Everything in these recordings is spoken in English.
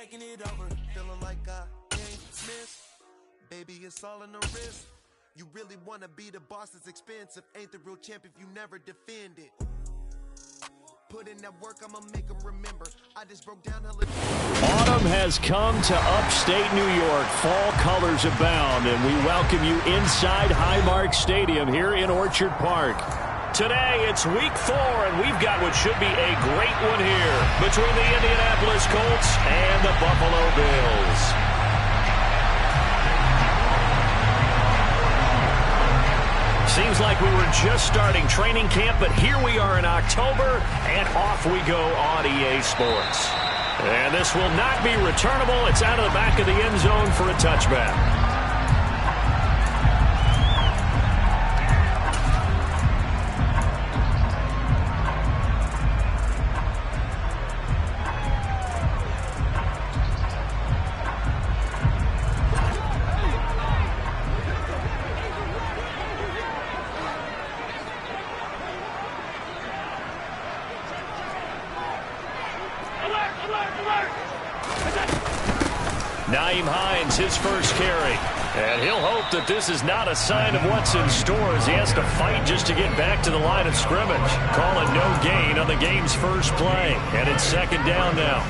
taking it over. Feeling like I can't miss. Baby, it's all in the wrist. You really wanna be the boss, it's expensive. Ain't the real champ if you never defend it. Put in that work, I'ma make them remember. I just broke down hella. Autumn has come to upstate New York. Fall colors abound, and we welcome you inside Highmark Stadium here in Orchard Park. Today, it's week 4, and we've got what should be a great one here between the Indianapolis Colts and the Buffalo Bills. Seems like we were just starting training camp, but here we are in October, and off we go on EA Sports. And this will not be returnable. It's out of the back of the end zone for a touchback. Nyheim Hines, his first carry. And he'll hope that this is not a sign of what's in store as he has to fight just to get back to the line of scrimmage. Calling no gain on the game's first play. And it's second down now.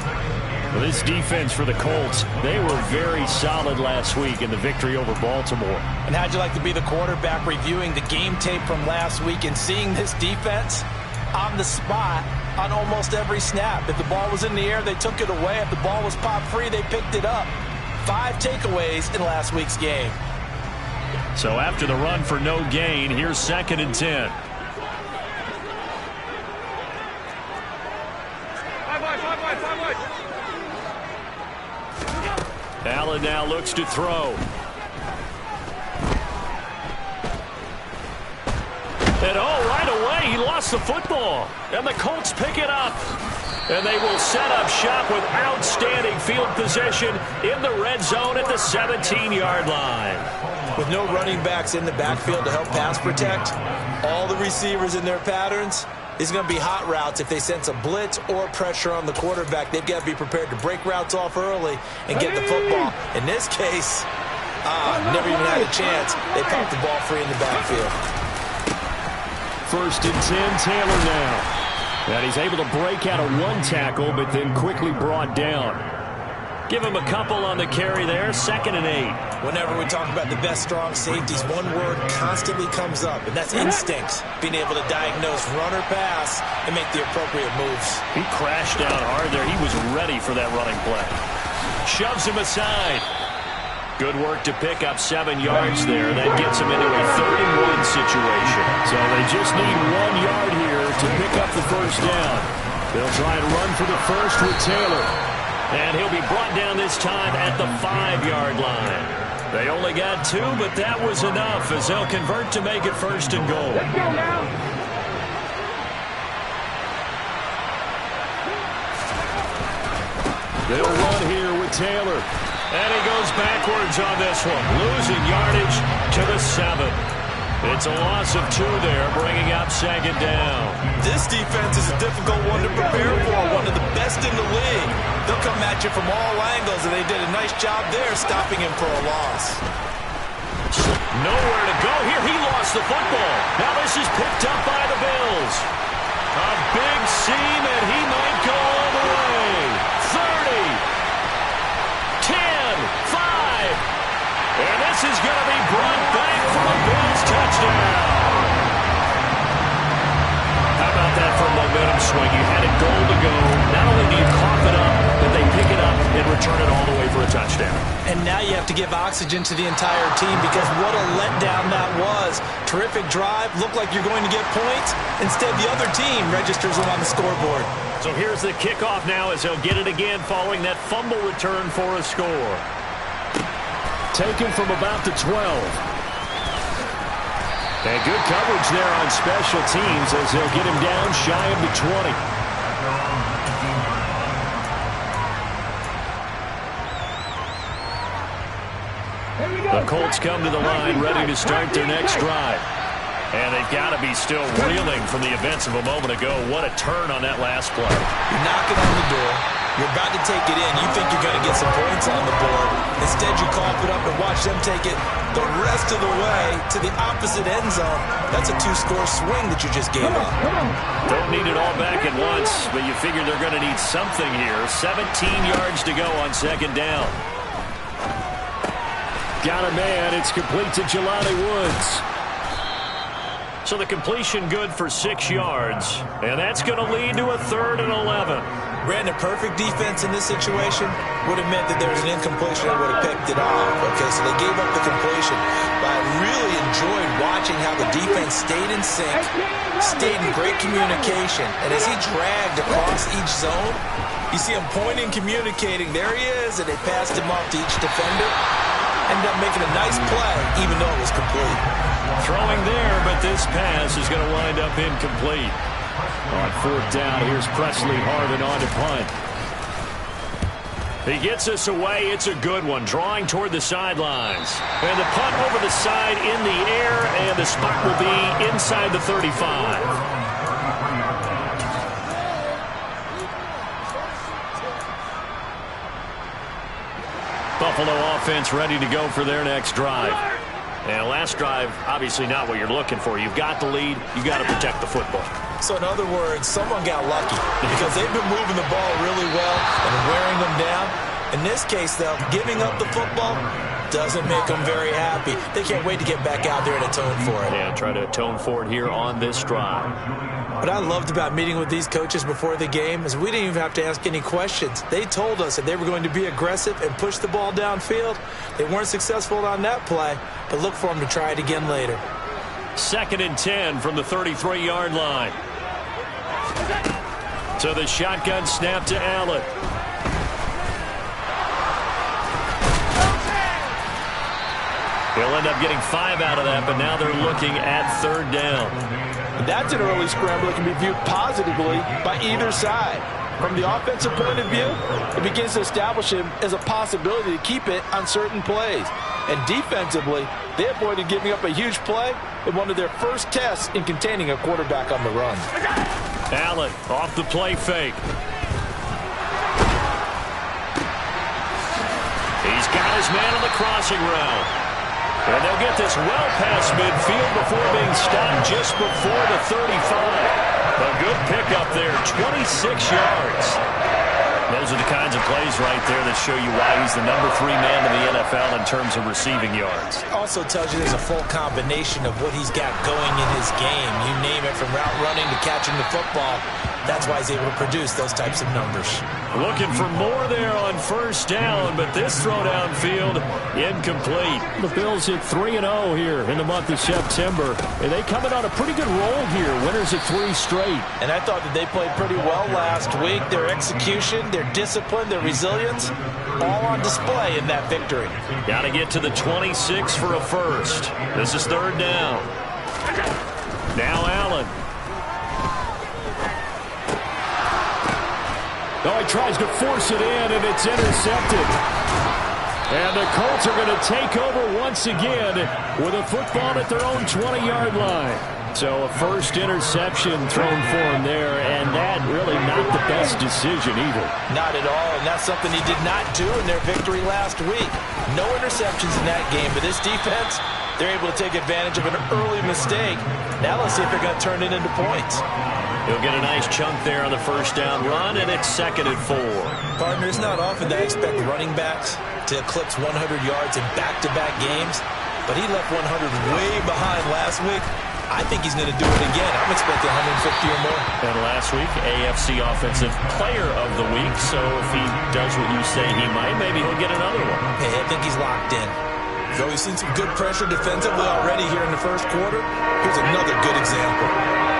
Well, this defense for the Colts, they were very solid last week in the victory over Baltimore. And how'd you like to be the quarterback reviewing the game tape from last week and seeing this defense on the spot on almost every snap? If the ball was in the air, they took it away. If the ball was popped free, they picked it up. 5 takeaways in last week's game. So after the run for no gain, here's 2nd and 10. Allen now looks to throw. And right away, he lost the football. And the Colts pick it up. And they will set up shop with outstanding field position in the red zone at the 17-yard line. With no running backs in the backfield to help pass protect, all the receivers in their patterns, is going to be hot routes. If they sense a blitz or pressure on the quarterback, they've got to be prepared to break routes off early and get the football. In this case, never even had a chance. They popped the ball free in the backfield. 1st and 10, Taylor now. And he's able to break out of one tackle, but then quickly brought down. Give him a couple on the carry there, 2nd and 8. Whenever we talk about the best strong safeties, one word constantly comes up, and that's instincts. Being able to diagnose run or pass and make the appropriate moves. He crashed down hard there. He was ready for that running play. Shoves him aside. Good work to pick up 7 yards there. That gets him into a 3rd and 1 situation. So they just need 1 yard here to pick up the first down. They'll try and run for the first with Taylor. And he'll be brought down this time at the 5-yard line. They only got 2, but that was enough as they'll convert to make it 1st and goal. Let's go now. They'll run here with Taylor. And he goes backwards on this one, losing yardage to the 7. It's a loss of 2 there, bringing up 2nd down. This defense is a difficult one to prepare for, one of the best in the league. They'll come at you from all angles, and they did a nice job there stopping him for a loss. Nowhere to go here. He lost the football. Now this is picked up by the Bills. A big seam, and he might go all the way. 30. 10, 5, and this is going to be brought back for a Bills touchdown. How about that for a momentum swing? You had a goal to go. Not only do you cough it up, but they pick it up and return it all the way for a touchdown. And now you have to give oxygen to the entire team because what a letdown that was. Terrific drive, looked like you're going to get points. Instead, the other team registers them on the scoreboard. So here's the kickoff now as they'll get it again following that fumble return for a score. Taken from about the 12. And good coverage there on special teams as they'll get him down shy of the 20. The Colts come to the line ready to start their next drive. And they've got to be still reeling from the events of a moment ago. What a turn on that last play. You're knocking on the door. You're about to take it in. You think you're going to get some points on the board. Instead, you cough it up and watch them take it the rest of the way to the opposite end zone. That's a 2-score swing that you just gave up. Don't need it all back at once, but you figure they're going to need something here. 17 yards to go on second down. Got a man. It's complete to Jelani Woods. So the completion good for 6 yards, and that's going to lead to a 3rd and 11. Brandon, perfect defense in this situation would have meant that there was an incompletion that would have picked it off. Okay, so they gave up the completion. But I really enjoyed watching how the defense stayed in sync, stayed in great communication. And as he dragged across each zone, you see him pointing, communicating. There he is, and they passed him off to each defender. Ended up making a nice play, even though it was complete. Throwing there, but this pass is going to wind up incomplete. On 4th down, here's Presley Harvin on to punt. He gets us away. It's a good one. Drawing toward the sidelines. And the punt over the side in the air, and the spot will be inside the 35. Buffalo offense ready to go for their next drive. And last drive, obviously not what you're looking for. You've got the lead. You've got to protect the football. So in other words, someone got lucky because they've been moving the ball really well and wearing them down. In this case, though, giving up the football doesn't make them very happy. They can't wait to get back out there and atone for it. Yeah, try to atone for it here on this drive. What I loved about meeting with these coaches before the game is we didn't even have to ask any questions. They told us that they were going to be aggressive and push the ball downfield. They weren't successful on that play, but look for them to try it again later. 2nd and 10 from the 33-yard line. So the shotgun snap to Allen. He'll end up getting 5 out of that, but now they're looking at 3rd down. That's an early scramble that can be viewed positively by either side. From the offensive point of view, it begins to establish him as a possibility to keep it on certain plays. And defensively, they avoided giving up a huge play in one of their first tests in containing a quarterback on the run. Allen off the play fake. He's got his man on the crossing route. And they'll get this well past midfield before being stopped just before the 35. A good pickup there, 26 yards. Those are the kinds of plays right there that show you why he's the number 3 man in the NFL in terms of receiving yards. Also tells you there's a full combination of what he's got going in his game. You name it, from route running to catching the football. That's why he's able to produce those types of numbers. Looking for more there on 1st down, but this throw downfield incomplete. The Bills hit 3-0 here in the month of September, and they come in on a pretty good roll here. Winners at 3 straight. And I thought that they played pretty well last week. Their execution, their discipline, their resilience, all on display in that victory. Got to get to the 26 for a first. This is 3rd down. Now Allen. Oh, he tries to force it in, and it's intercepted. And the Colts are going to take over once again with a football at their own 20-yard line. So a first interception thrown for him there, and that really not the best decision either. Not at all, and that's something he did not do in their victory last week. No interceptions in that game, but this defense, they're able to take advantage of an early mistake. Now let's see if they're going to turn it into points. He'll get a nice chunk there on the 1st down run, and it's 2nd and 4. Partner, it's not often that I expect running backs to eclipse 100 yards in back-to-back games, but he left 100 way behind last week. I think he's going to do it again. I'm expecting 150 or more. And last week, AFC Offensive Player of the Week, so if he does what you say he might, maybe he'll get another one. Hey, I think he's locked in. Though we've seen some good pressure defensively already here in the 1st quarter, here's another good example.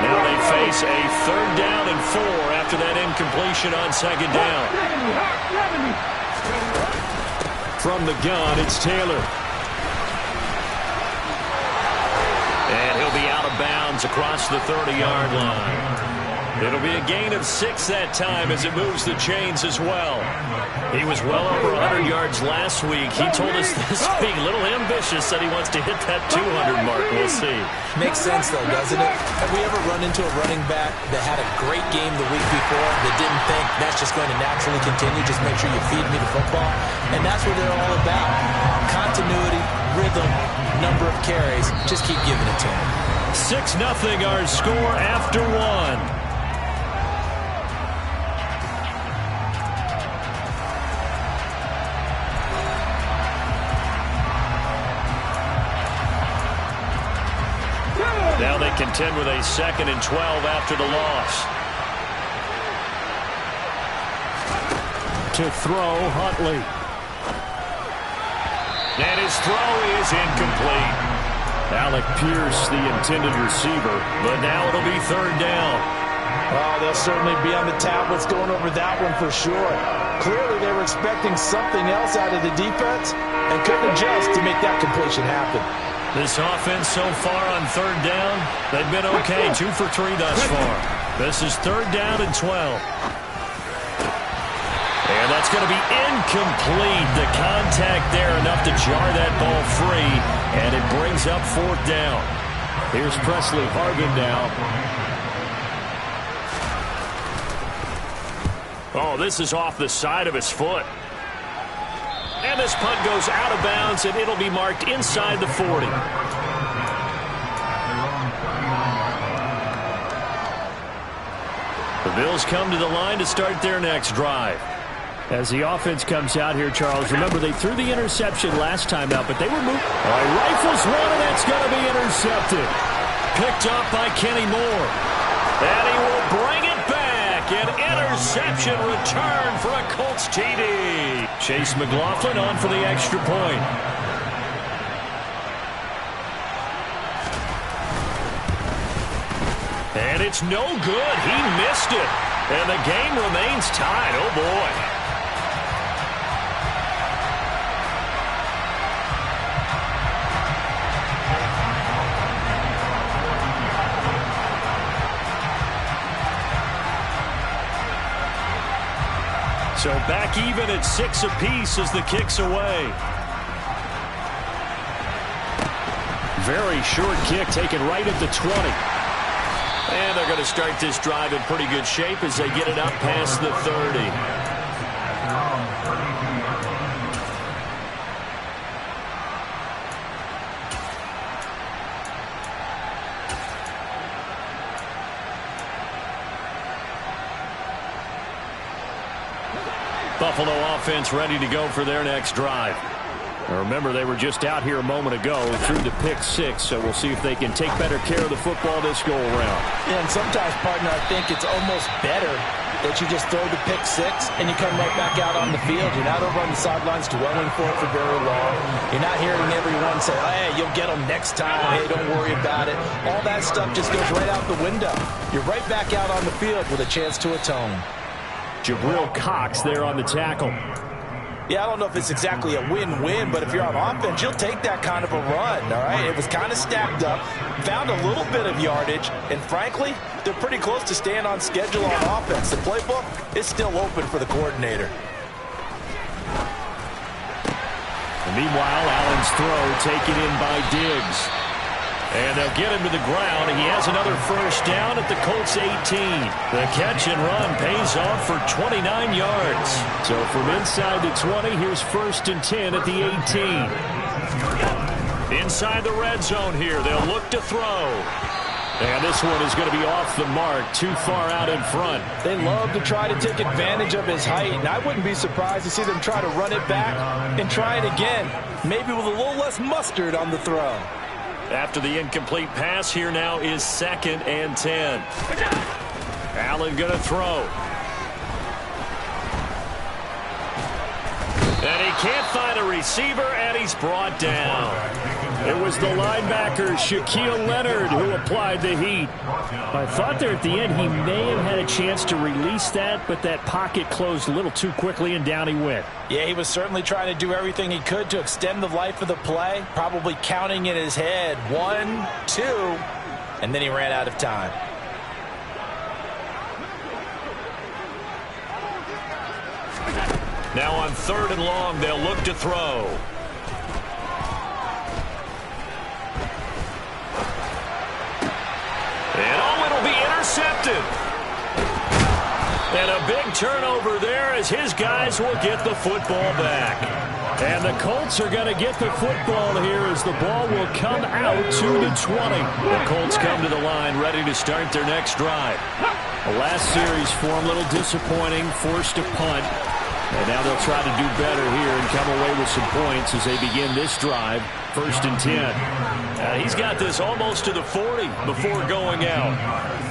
Now they face a 3rd down and 4 after that incompletion on 2nd down. From the gun, it's Taylor. And he'll be out of bounds across the 30-yard line. It'll be a gain of 6 that time as it moves the chains as well. He was well over 100 yards last week. He told us this week, a little ambitious, said he wants to hit that 200 mark. We'll see. Makes sense, though, doesn't it? Have we ever run into a running back that had a great game the week before that didn't think that's just going to naturally continue? Just make sure you feed me the football. And that's what they're all about. Continuity, rhythm, number of carries. Just keep giving it to him. 6-0 our score after 1. Now they contend with a 2nd and 12 after the loss. To throw, Huntley. And his throw is incomplete. Alec Pierce, the intended receiver, but now it'll be 3rd down. Oh, they'll certainly be on the tablets going over that one for sure. Clearly they were expecting something else out of the defense and couldn't adjust to make that completion happen. This offense so far on 3rd down, they've been okay. 2 for 3 thus far. This is 3rd down and 12. And that's going to be incomplete. The contact there enough to jar that ball free, and it brings up 4th down. Here's Presley Harvin now. Oh, this is off the side of his foot. And this punt goes out of bounds, and it'll be marked inside the 40. The Bills come to the line to start their next drive. As the offense comes out here, Charles, remember they threw the interception last time out, but they were moving. Rifles one, and that's going to be intercepted. Picked up by Kenny Moore. And he will bring it back. An interception return for a Colts TD. Chase McLaughlin on for the extra point. And it's no good. He missed it. And the game remains tied. Oh, boy. So back even at 6 apiece as the kick's away. Very short kick taken right at the 20. And they're going to start this drive in pretty good shape as they get it up past the 30. Buffalo offense ready to go for their next drive. Now remember, they were just out here a moment ago through the pick 6, so we'll see if they can take better care of the football this go-around. Yeah, and sometimes, partner, I think it's almost better that you just throw the pick 6 and you come right back out on the field. You're not over on the sidelines dwelling for it for very long. You're not hearing everyone say, oh, hey, you'll get them next time. Hey, don't worry about it. All that stuff just goes right out the window. You're right back out on the field with a chance to atone. Jabril Cox there on the tackle. Yeah, I don't know if it's exactly a win-win, but if you're on offense, you'll take that kind of a run, all right? It was kind of stacked up, found a little bit of yardage, and frankly, they're pretty close to staying on schedule on offense. The playbook is still open for the coordinator. And meanwhile, Allen's throw taken in by Diggs. And they'll get him to the ground. He has another first down at the Colts 18. The catch and run pays off for 29 yards. So from inside the 20, here's 1st and 10 at the 18. Inside the red zone here. They'll look to throw. And this one is going to be off the mark, too far out in front. They love to try to take advantage of his height, and I wouldn't be surprised to see them try to run it back and try it again, maybe with a little less mustard on the throw. After the incomplete pass, here now is 2nd and 10. Allen going to throw. And he can't find a receiver, and he's brought down. It was the linebacker, Shaquille Leonard, who applied the heat. I thought there at the end he may have had a chance to release that, but that pocket closed a little too quickly, and down he went. Yeah, he was certainly trying to do everything he could to extend the life of the play, probably counting in his head 1, 2, and then he ran out of time. Now on 3rd and long, they'll look to throw. And it'll be intercepted. And a big turnover there as his guys will get the football back. And the Colts are going to get the football here as the ball will come out to the 20. The Colts come to the line ready to start their next drive. The last series for them, a little disappointing, forced a punt. And now they'll try to do better here and come away with some points as they begin this drive, 1st and 10. He's got this almost to the 40 before going out.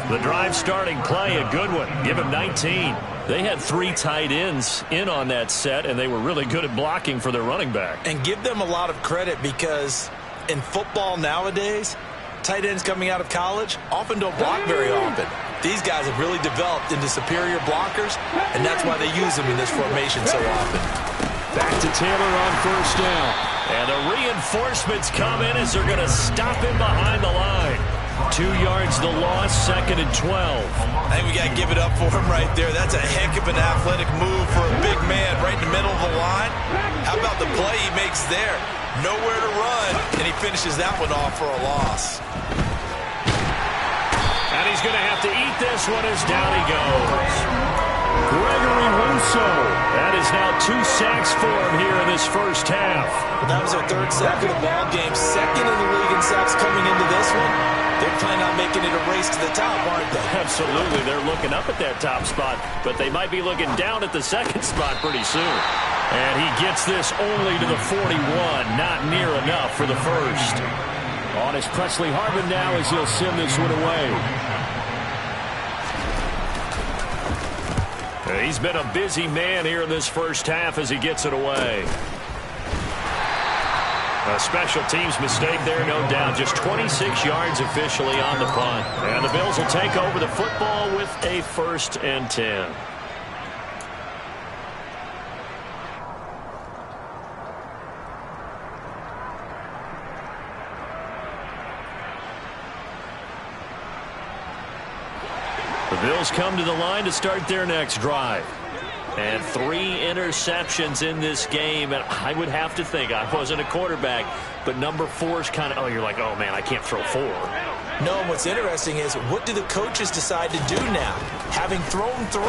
The drive starting play, a good one. Give him 19. They had 3 tight ends in on that set, and they were really good at blocking for their running back. And give them a lot of credit because in football nowadays, tight ends coming out of college often don't block very often. These guys have really developed into superior blockers, and that's why they use them in this formation so often. Back to Taylor on 1st down. And the reinforcements come in as they're going to stop him behind the line. 2 yards the loss, 2nd and 12. I think we got to give it up for him right there. That's a heck of an athletic move for a big man right in the middle of the line. How about the play he makes there? Nowhere to run, and he finishes that one off for a loss. And he's going to have to eat this one as down he goes. Gregory Rousseau. That is now 2 sacks for him here in this first half. Well, that was their 3rd sack of the ball game. 2nd in the league in sacks coming into this one. They're planning on making it a race to the top, aren't they? Absolutely. They're looking up at that top spot, but they might be looking down at the 2nd spot pretty soon. And he gets this only to the 41. Not near enough for the 1st. On is Presley Harvin now as he'll send this one away. He's been a busy man here in this first half as he gets it away. A special teams mistake there, no doubt. Just 26 yards officially on the punt. And the Bills will take over the football with a 1st and 10. The Bills come to the line to start their next drive. And 3 interceptions in this game. And I would have to think, I wasn't a quarterback, but number 4 is kind of, oh, you're like, oh, man, I can't throw 4. No, and what's interesting is, what do the coaches decide to do now? Having thrown 3,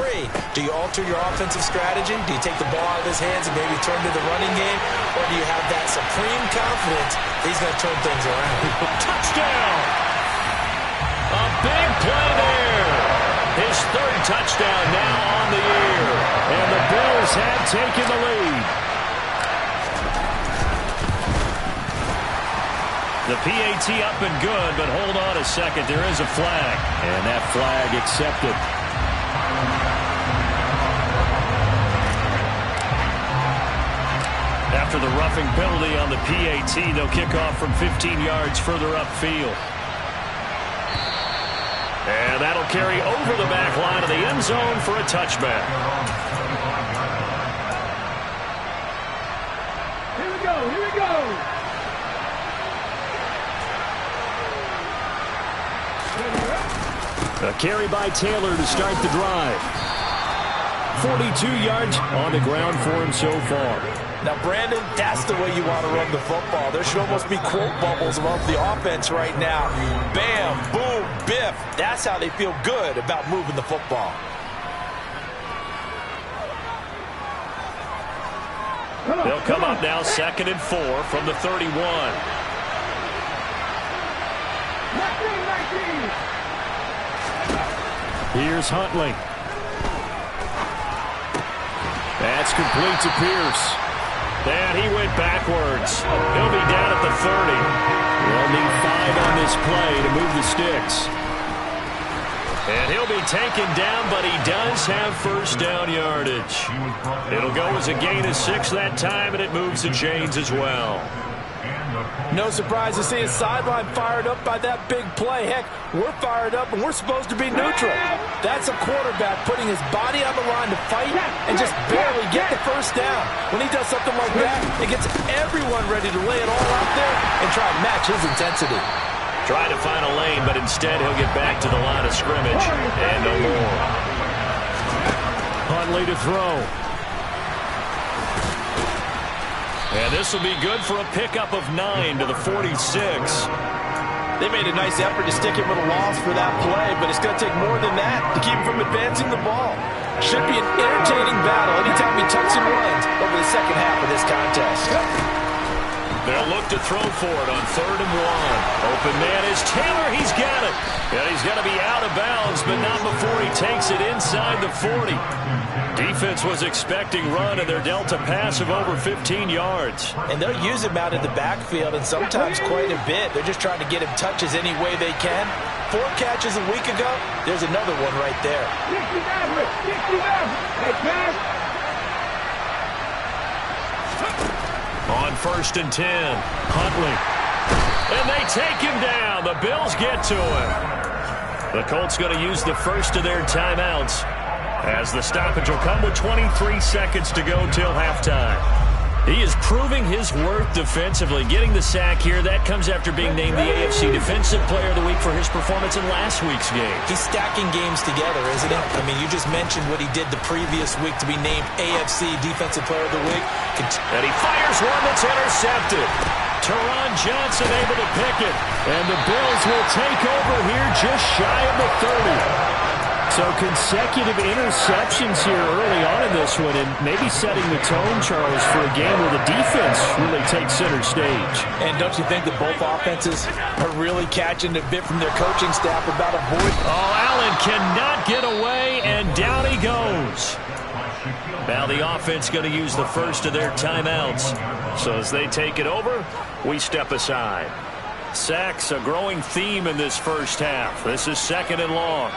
do you alter your offensive strategy? Do you take the ball out of his hands and maybe turn to the running game? Or do you have that supreme confidence that he's going to turn things around? Touchdown! A big play there. His 3rd touchdown now on the year. And the Bills have taken the lead. The PAT up and good, but hold on a second. There is a flag. And that flag accepted. After the roughing penalty on the PAT, they'll kick off from 15 yards further upfield. And that'll carry over the back line of the end zone for a touchback. Here we go, here we go. A carry by Taylor to start the drive. 42 yards on the ground for him so far. Now, Brandon, that's the way you want to run the football. There should almost be quote bubbles above the offense right now. Bam, boom, biff. That's how they feel good about moving the football. They'll come up now 2nd and 4 from the 31. 19. Here's Huntley. That's complete to Pierce. And he went backwards. He'll be down at the 30. They'll need 5 on this play to move the sticks. And he'll be taken down, but he does have 1st down yardage. It'll go as a gain of 6 that time, and it moves the chains as well. No surprise to see his sideline fired up by that big play. Heck, we're fired up, and we're supposed to be neutral. That's a quarterback putting his body on the line to fight and just barely get the 1st down. When he does something like that, it gets everyone ready to lay it all out there and try to match his intensity. Trying to find a lane, but instead he'll get back to the line of scrimmage and no more. Huntley to throw. this will be good for a pickup of 9 to the 46. They made a nice effort to stick him with a loss for that play, but it's going to take more than that to keep him from advancing the ball. Should be an entertaining battle anytime he tucks and runs over the second half of this contest. They'll look to throw for it on 3rd and 1. Open man is Taylor. He's got it. And he's going to be out of bounds, but not before he takes it inside the 40. Defense was expecting run, and they're dealt a pass of over 15 yards. And they'll use him out in the backfield, and sometimes quite a bit. They're just trying to get him touches any way they can. 4 catches a week ago. There's another one right there. On 1st and 10, Huntley. And they take him down. The Bills get to him. The Colts going to use the first of their timeouts, as the stoppage will come with 23 seconds to go till halftime. He is proving his worth defensively. Getting the sack here, that comes after being named the AFC Defensive Player of the Week for his performance in last week's game. He's stacking games together, isn't he? I mean, you just mentioned what he did the previous week to be named AFC Defensive Player of the Week. And he fires one that's intercepted. Teron Johnson able to pick it. And the Bills will take over here just shy of the 30. So consecutive interceptions here early on in this one, and maybe setting the tone, Charles, for a game where the defense really takes center stage. And don't you think that both offenses are really catching a bit from their coaching staff about avoiding? Oh, Allen cannot get away, and down he goes. Now the offense going to use the first of their timeouts. So as they take it over, we step aside. Sacks, a growing theme in this first half. This is 2nd and long.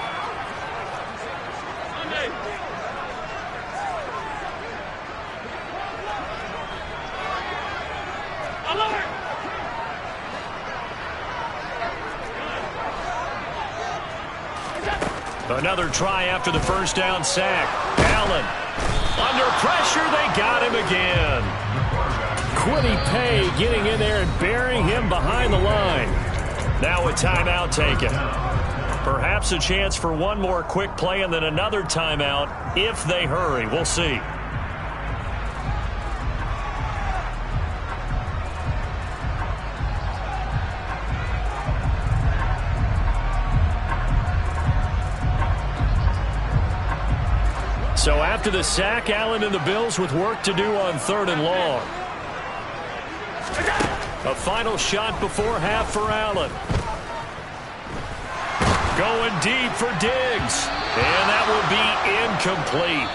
Another try after the first down sack. Allen under pressure. They got him again. Kwity Paye getting in there and burying him behind the line. Now a timeout taken. Perhaps a chance for one more quick play and then another timeout if they hurry. We'll see. So after the sack, Allen and the Bills with work to do on 3rd and long. A final shot before half for Allen. Going deep for Diggs. And that will be incomplete.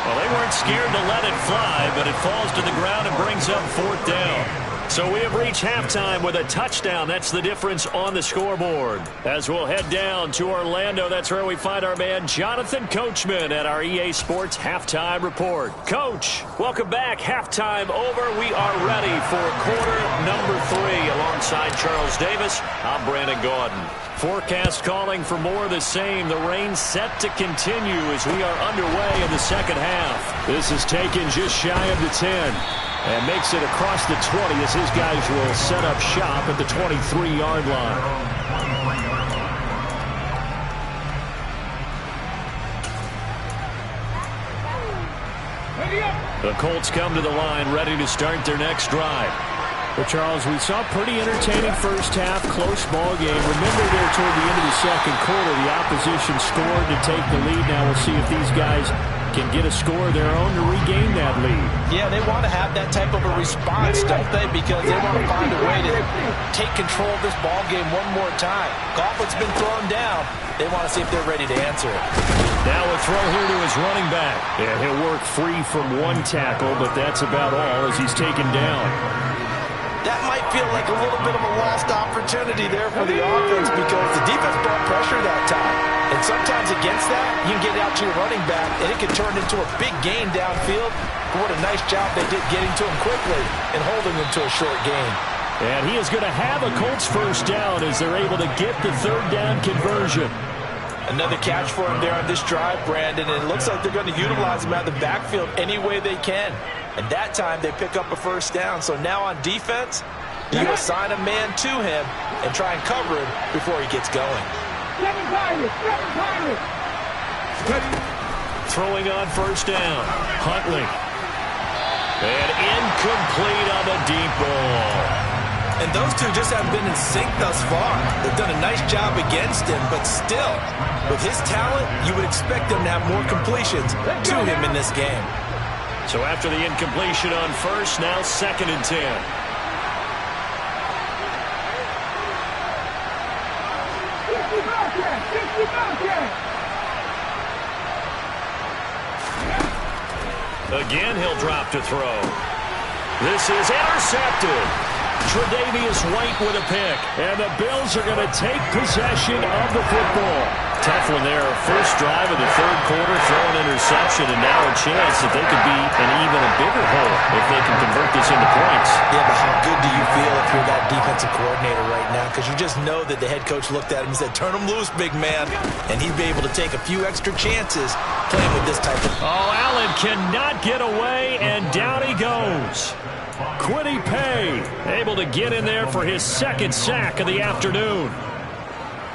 Well, they weren't scared to let it fly, but it falls to the ground and brings up 4th down. So we have reached halftime with a touchdown. That's the difference on the scoreboard. As we'll head down to Orlando, that's where we find our man Jonathan Coachman at our EA Sports Halftime Report. Coach, welcome back. Halftime over. We are ready for quarter number 3. Alongside Charles Davis, I'm Brandon Gaudin. Forecast calling for more of the same. The rain set to continue as we are underway in the second half. This is taken just shy of the 10. And makes it across the 20 as his guys will set up shop at the 23-yard line. The Colts come to the line ready to start their next drive. Well, Charles, we saw a pretty entertaining first half, close ball game. Remember there toward the end of the second quarter, the opposition scored to take the lead. Now we'll see if these guys can get a score of their own to regain that lead. Yeah, they want to have that type of a response, don't they? Because they want to find a way to take control of this ball game one more time. Gauntlet's been thrown down. They want to see if they're ready to answer it. Now a throw here to his running back. And he'll work free from one tackle, but that's about all as he's taken down. That might feel like a little bit of a lost opportunity there for the offense because the defense brought pressure that time. And sometimes against that, you can get out to your running back, and it can turn into a big gain downfield. But what a nice job they did getting to him quickly and holding him to a short gain. And he is going to have a Colts first down as they're able to get the 3rd down conversion. Another catch for him there on this drive, Brandon, and it looks like they're going to utilize him out of the backfield any way they can. And that time they pick up a first down. So now on defense, you assign a man to him and try and cover him before he gets going. Throwing on first down. Huntley. And incomplete on the deep ball. And those two just haven't been in sync thus far. They've done a nice job against him, but still, with his talent, you would expect them to have more completions to him in this game. So after the incompletion on first, now 2nd and 10. Again, he'll drop to throw. This is intercepted. Tre'Davious White with a pick. And the Bills are going to take possession of the football. Tough one there. First drive of the 3rd quarter, throw an interception, and now a chance that they could be in even a bigger hole if they can convert this into points. Yeah, but how good do you feel if you're that defensive coordinator right now? Because you just know that the head coach looked at him and said, turn him loose, big man. And he'd be able to take a few extra chances playing with this type of... Oh, Allen cannot get away, and down he goes. Kwity Paye able to get in there for his 2nd sack of the afternoon.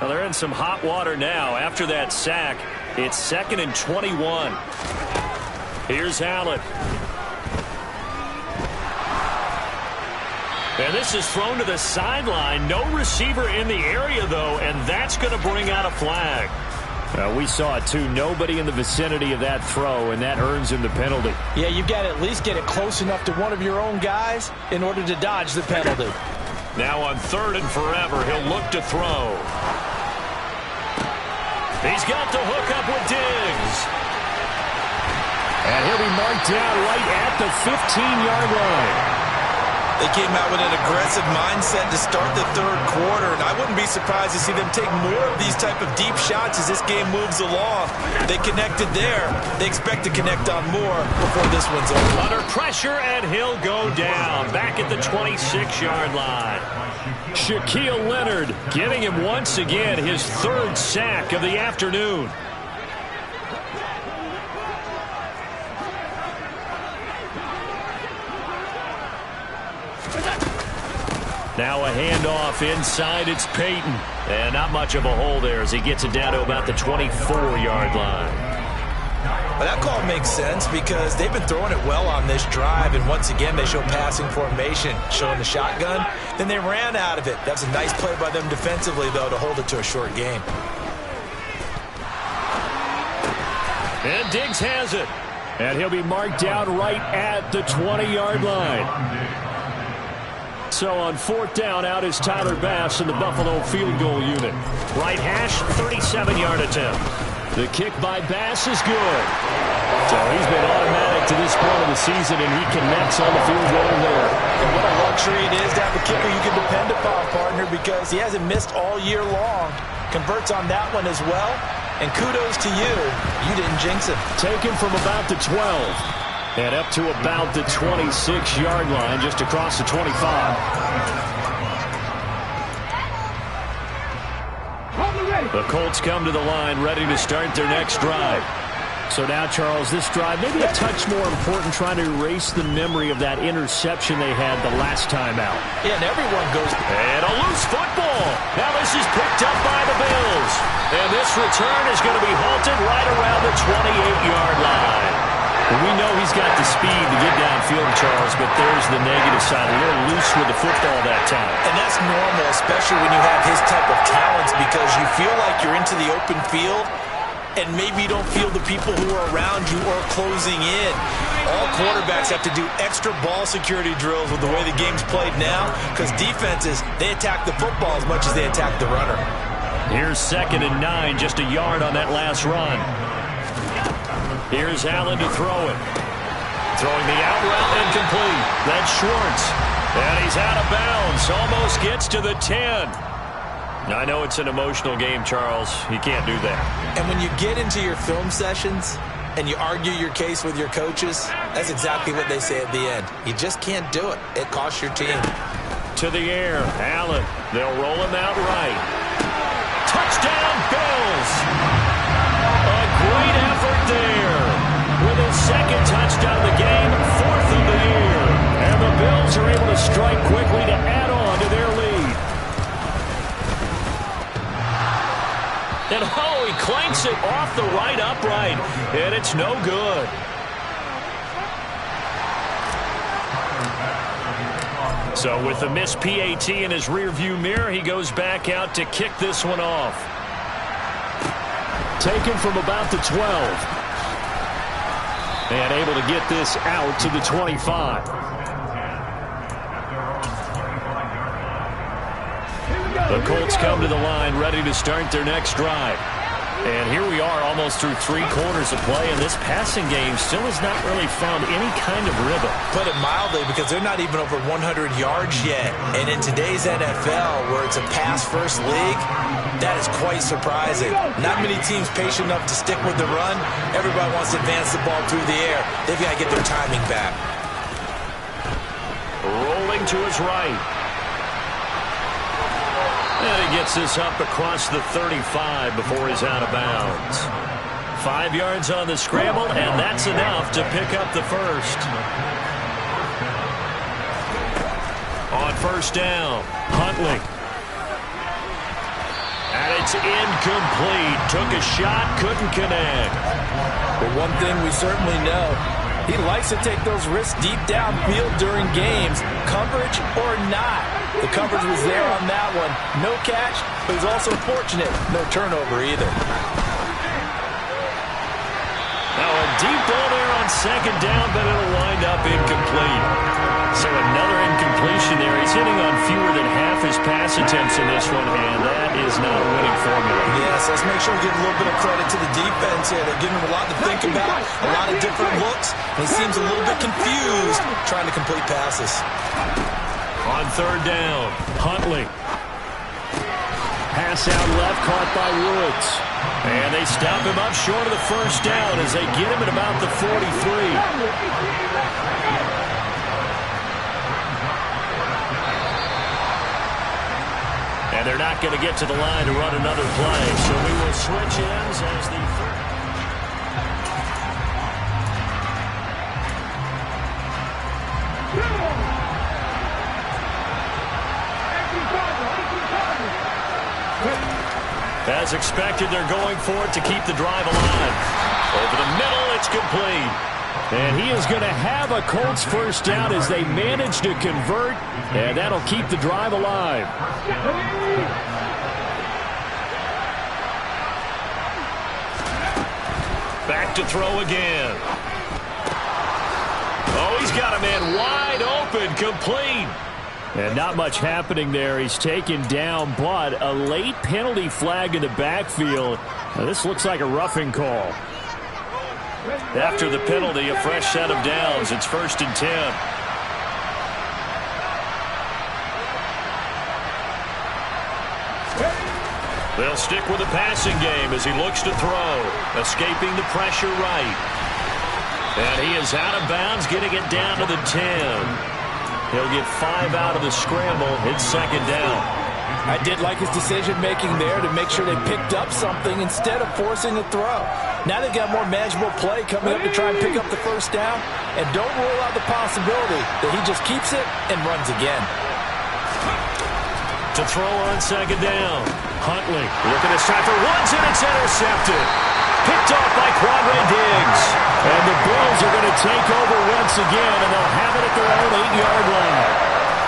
Well, they're in some hot water now. After that sack, it's 2nd and 21. Here's Allen. And this is thrown to the sideline. No receiver in the area, though, and that's going to bring out a flag. We saw it, too. Nobody in the vicinity of that throw, and that earns him the penalty. Yeah, you've got to at least get it close enough to one of your own guys in order to dodge the penalty. Now on 3rd and forever, he'll look to throw. He's got the hook up with Diggs. And he'll be marked down right at the 15-yard line. They came out with an aggressive mindset to start the 3rd quarter, and I wouldn't be surprised to see them take more of these type of deep shots as this game moves along. They connected there. They expect to connect on more before this one's over. Under pressure, and he'll go down. Back at the 26-yard line. Shaquille Leonard getting him once again his 3rd sack of the afternoon. Now a handoff inside. It's Peyton. And not much of a hole there as he gets it down to about the 24-yard line. Well, that call makes sense because they've been throwing it well on this drive, and once again they show passing formation, showing the shotgun. Then they ran out of it. That's a nice play by them defensively, though, to hold it to a short game. And Diggs has it. And he'll be marked down right at the 20-yard line. So on 4th down, out is Tyler Bass in the Buffalo field goal unit. Right hash, 37-yard attempt. The kick by Bass is good. So he's been automatic to this point of the season, and he connects on the field goal there. And what a luxury it is to have a kicker you can depend upon, partner, because he hasn't missed all year long. Converts on that one as well. And kudos to you. You didn't jinx him. Taken from about the 12. And up to about the 26-yard line, just across the 25. The Colts come to the line, ready to start their next drive. So now, Charles, this drive maybe a touch more important, trying to erase the memory of that interception they had the last time out. Yeah, and everyone goes. And a loose football. Now this is picked up by the Bills. And this return is going to be halted right around the 28-yard line. We know he's got the speed to get downfield, Charles, but there's the negative side. A little loose with the football that time. And that's normal, especially when you have his type of talents, because you feel like you're into the open field, and maybe you don't feel the people who are around you or closing in. All quarterbacks have to do extra ball security drills with the way the game's played now, because defenses, they attack the football as much as they attack the runner. Here's 2nd and 9, just a yard on that last run. Here's Allen to throw it. Throwing the out route incomplete. That's Schwartz. And he's out of bounds. Almost gets to the 10. I know it's an emotional game, Charles. You can't do that. And when you get into your film sessions and you argue your case with your coaches, that's exactly what they say at the end. You just can't do it. It costs your team. To the air. Allen. They'll roll him out right. Touchdown, Bills. A great effort there. With his 2nd touchdown of the game, 4th of the year. And the Bills are able to strike quickly to add on to their lead. And he clanks it off the right upright. And it's no good. So with the missed PAT in his rearview mirror, he goes back out to kick this one off. Taken from about the 12. And able to get this out to the 25. The Colts come to the line ready to start their next drive. And here we are almost through 3 quarters of play, and this passing game still has not really found any kind of rhythm. Put it mildly, because they're not even over 100 yards yet. And in today's NFL, where it's a pass-first league, that is quite surprising. Not many teams patient enough to stick with the run. Everybody wants to advance the ball through the air. They've got to get their timing back. Rolling to his right. And he gets this up across the 35 before he's out of bounds. 5 yards on the scramble, and that's enough to pick up the first. On first down, Huntley. And it's incomplete. Took a shot, couldn't connect. But one thing we certainly know, he likes to take those risks deep downfield during games, coverage or not. The coverage was there on that one. No catch, but he's also fortunate. No turnover either. Now a deep ball there on second down, but it'll wind up incomplete. So another incompletion there. He's hitting on fewer than half his pass attempts in this one, and that is not a winning formula. Yes, let's make sure we give a little bit of credit to the defense here. They're giving him a lot to think about, a lot of different looks, and he seems a little bit confused trying to complete passes. On third down, Huntley. Pass out left, caught by Woods. And they stop him up short of the first down as they get him at about the 43. And they're not going to get to the line to run another play, so we will switch ends as the third. As expected, they're going for it to keep the drive alive. Over the middle, it's complete. And he is going to have a Colts first down as they manage to convert, and that'll keep the drive alive. Back to throw again. Oh, he's got a man wide open, complete. And not much happening there. He's taken down, but a late penalty flag in the backfield. Now, this looks like a roughing call. After the penalty, a fresh set of downs. It's 1st and 10. They'll stick with the passing game as he looks to throw. Escaping the pressure right. And he is out of bounds, getting it down to the 10. He'll get 5 out of the scramble. It's second down. I did like his decision-making there to make sure they picked up something instead of forcing a throw. Now they've got more manageable play coming up to try and pick up the first down. And don't rule out the possibility that he just keeps it and runs again. To throw on second down. Huntley looking to stop for Woods, and it's intercepted. Picked off by Quandre Diggs. And the Bills are going to take over once again, and they'll have it at their own 8-yard line.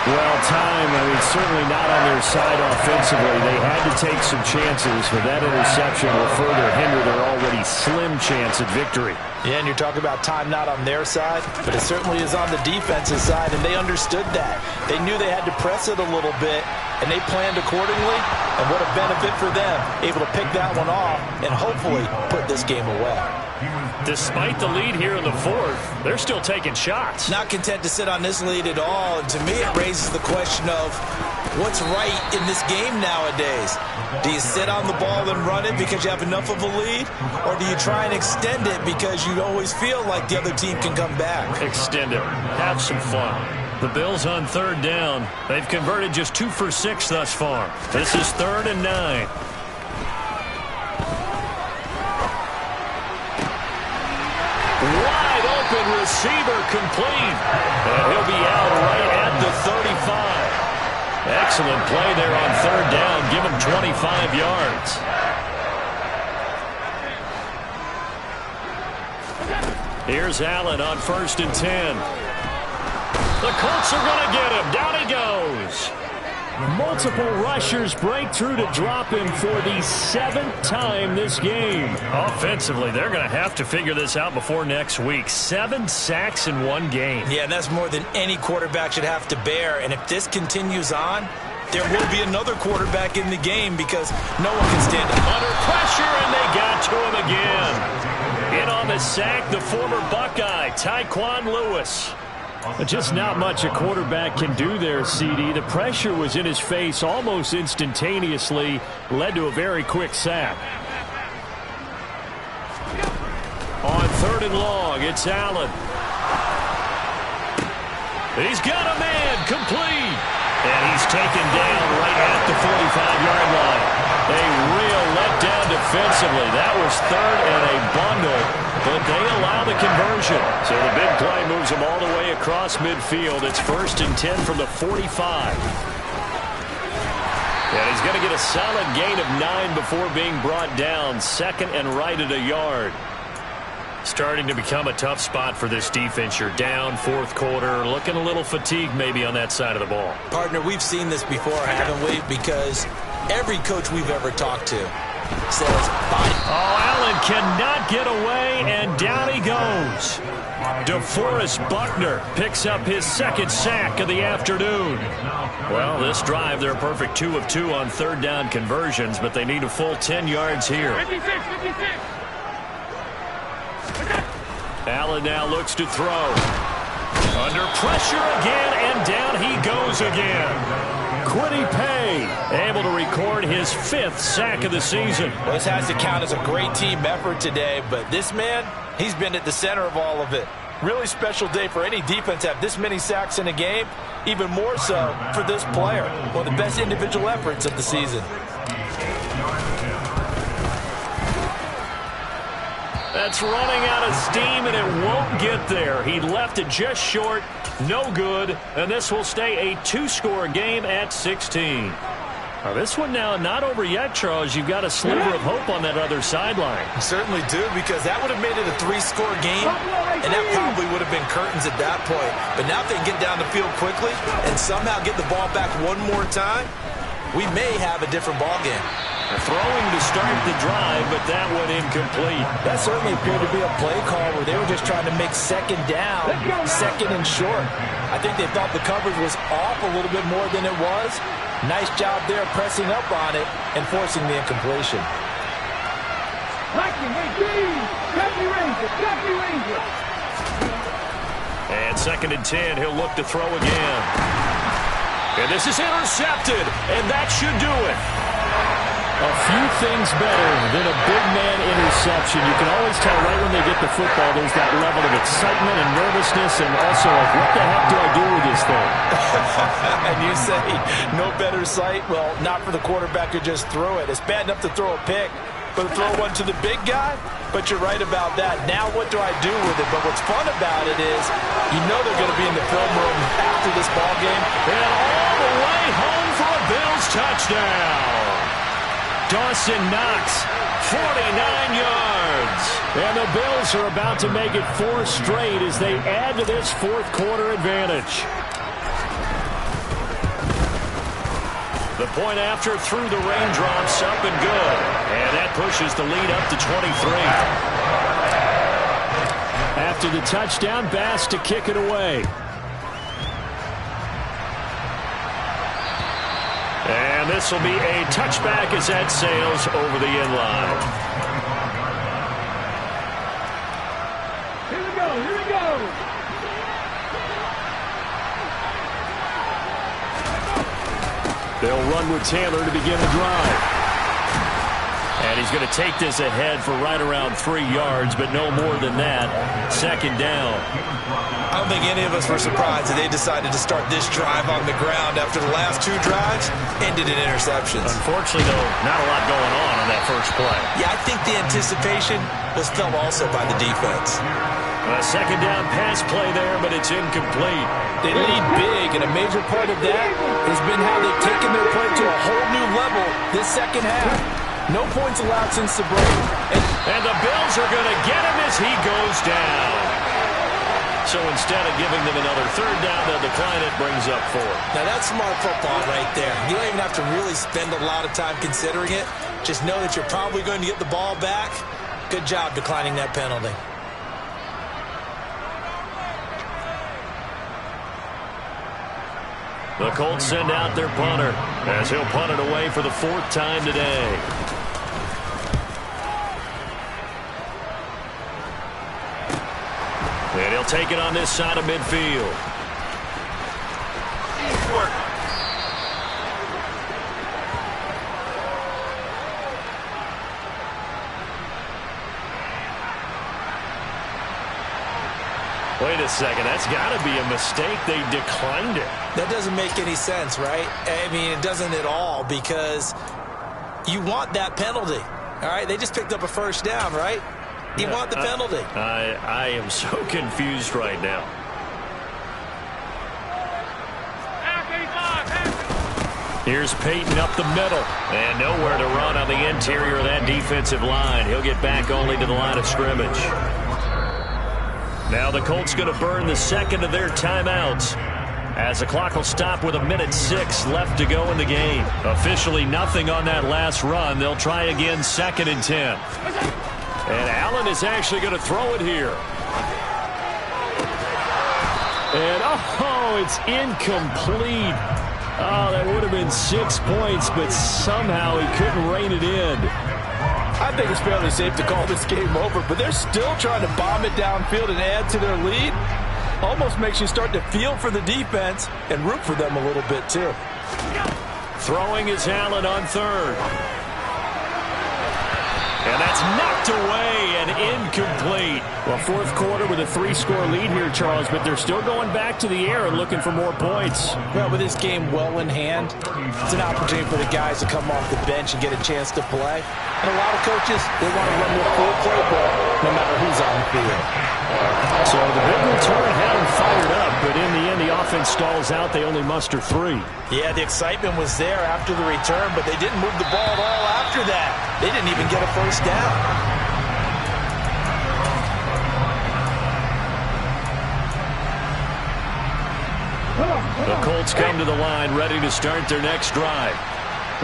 Well, time, I mean, certainly not on their side offensively. They had to take some chances, but that interception will further hinder their already slim chance at victory. Yeah, and you're talking about time not on their side, but it certainly is on the defensive side, and they understood that. They knew they had to press it a little bit, and they planned accordingly, and what a benefit for them, able to pick that one off and hopefully put this game away. Despite the lead here in the fourth, they're still taking shots. Not content to sit on this lead at all, and to me it raises the question of what's right in this game nowadays. Do you sit on the ball and run it because you have enough of a lead, or do you try and extend it because you always feel like the other team can come back? Extend it. Have some fun. The Bills on third down. They've converted just 2 for 6 thus far. This is 3rd and 9. Wide open receiver complete. And he'll be out right at the 35. Excellent play there on third down. Give him 25 yards. Here's Allen on 1st and 10. The Colts are going to get him. Down he goes. Multiple rushers break through to drop him for the 7th time this game. Offensively, they're going to have to figure this out before next week. 7 sacks in one game. Yeah, and that's more than any quarterback should have to bear. And if this continues on, there will be another quarterback in the game because no one can stand up. Under pressure, and they got to him again. In on the sack, the former Buckeye, Tyquan Lewis. Just not much a quarterback can do there, CD. The pressure was in his face almost instantaneously, led to a very quick sack. On 3rd and long, it's Allen. He's got a man, complete. And he's taken down right at the 45-yard line. A real letdown defensively. That was 3rd and a bundle, but they allow the conversion. So the big play moves them all the way across midfield. It's 1st and 10 from the 45. And he's going to get a solid gain of 9 before being brought down. 2nd and right at a yard. Starting to become a tough spot for this defense. You're down 4th quarter, looking a little fatigued maybe on that side of the ball. Partner, we've seen this before, haven't we? Because every coach we've ever talked to says, bye. Oh, Allen cannot get away, and down he goes. DeForest Buckner picks up his 2nd sack of the afternoon. Well, this drive, they're a perfect 2 of 2 on 3rd down conversions, but they need a full 10 yards here. 56. Allen now looks to throw. Under pressure again, and down he goes again. Kwity Paye able to record his 5th sack of the season. Well, this has to count as a great team effort today, but this man, he's been at the center of all of it. Really special day for any defense to have this many sacks in a game, even more so for this player. One of the best individual efforts of the season. That's running out of steam, and it won't get there. He left it just short, no good, and this will stay a 2-score game at 16. Now this one now not over yet, Charles. You've got a sliver of hope on that other sideline. Certainly do, because that would have made it a 3-score game, and that probably would have been curtains at that point. But now if they can get down the field quickly and somehow get the ball back one more time, we may have a different ball game. Throwing to start the drive, but that one incomplete. That certainly appeared to be a play call where they were just trying to make 2nd down, 2nd and short. I think they thought the coverage was off a little bit more than it was. Nice job there pressing up on it and forcing the incompletion. And 2nd and 10, he'll look to throw again. And this is intercepted, and that should do it. A few things better than a big man interception. You can always tell right when they get the football, there's that level of excitement and nervousness, and also like, what the heck do I do with this thing? And you say, no better sight? Well, not for the quarterback to just throw it. It's bad enough to throw a pick, but to throw one to the big guy? But you're right about that. Now what do I do with it? But what's fun about it is, you know they're going to be in the film room after this ball game. And all the way home for a Bills touchdown. Dawson Knox, 49 yards. And the Bills are about to make it 4 straight as they add to this 4th quarter advantage. The point after through the raindrops, up and good. And that pushes the lead up to 23. After the touchdown, Bass to kick it away. And this will be a touchback as that sails over the end line. Here we go, here we go. They'll run with Taylor to begin the drive. And he's going to take this ahead for right around 3 yards, but no more than that. 2nd down. I don't think any of us were surprised that they decided to start this drive on the ground after the last 2 drives ended in interceptions. Unfortunately, though, not a lot going on that first play. Yeah, I think the anticipation was felt also by the defense. A 2nd down pass play there, but it's incomplete. They lead big, and a major part of that has been how they've taken their play to a whole new level this second half. No points allowed since the break. And the Bills are going to get him as he goes down. So instead of giving them another third down, they'll decline it, brings up 4. Now, that's smart football right there. You don't even have to really spend a lot of time considering it. Just know that you're probably going to get the ball back. Good job declining that penalty. The Colts send out their punter as he'll punt it away for the 4th time today. And he'll take it on this side of midfield. Wait a second, that's got to be a mistake. They declined it. That doesn't make any sense, right? I mean, it doesn't at all, because you want that penalty. All right, they just picked up a first down, right? You want the penalty. I am so confused right now. Here's Peyton up the middle. And nowhere to run on the interior of that defensive line. He'll get back only to the line of scrimmage. Now the Colts going to burn the second of their timeouts, as the clock will stop with 1:06 left to go in the game. Officially nothing on that last run. They'll try again, 2nd and 10. And Allen is actually going to throw it here. And, oh, it's incomplete. Oh, that would have been 6 points, but somehow he couldn't rein it in. I think it's fairly safe to call this game over, but they're still trying to bomb it downfield and add to their lead. Almost makes you start to feel for the defense and root for them a little bit, too. Throwing is Allen on 3rd. And that's knocked away and incomplete. Well, 4th quarter with a 3-score lead here, Charles, but they're still going back to the air and looking for more points. Well, with this game well in hand, it's an opportunity for the guys to come off the bench and get a chance to play. And a lot of coaches, they want to run their full playbook no matter who's on the field. So the big return had them fired up, but in the end, the offense stalls out. They only muster 3. Yeah, the excitement was there after the return, but they didn't move the ball at all after that. They didn't even get a first down. The Colts come to the line ready to start their next drive.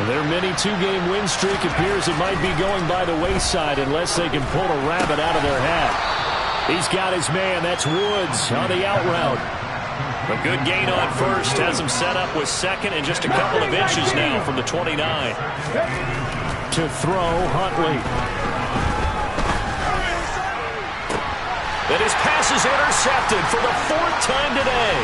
Their mini 2-game win streak appears it might be going by the wayside unless they can pull a rabbit out of their hat. He's got his man. That's Woods on the out route. A good gain on first has him set up with 2nd and just a couple of inches now from the 29. To throw, Huntley. And his pass is intercepted for the 4th time today.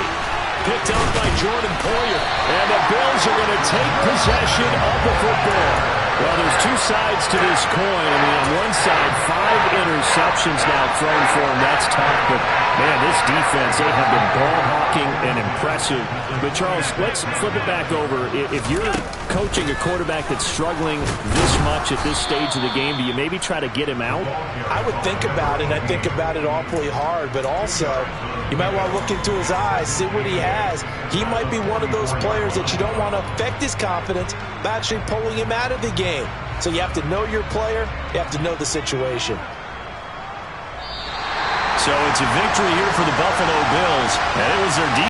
Picked up by Jordan Poyer. And the Bills are going to take possession of the football. Well, there's 2 sides to this coin. I mean, on one side, 5 interceptions now thrown for him. That's tough. But, man, this defense, they have been ball hawking and impressive. But, Charles, let's flip it back over. If you're coaching a quarterback that's struggling this much at this stage of the game, do you maybe try to get him out? I would think about it. I think about it awfully hard. But also, you might want to look into his eyes, see what he has. He might be one of those players that you don't want to affect his confidence by actually pulling him out of the game. So you have to know your player. You have to know the situation. So it's a victory here for the Buffalo Bills. And it was their defense.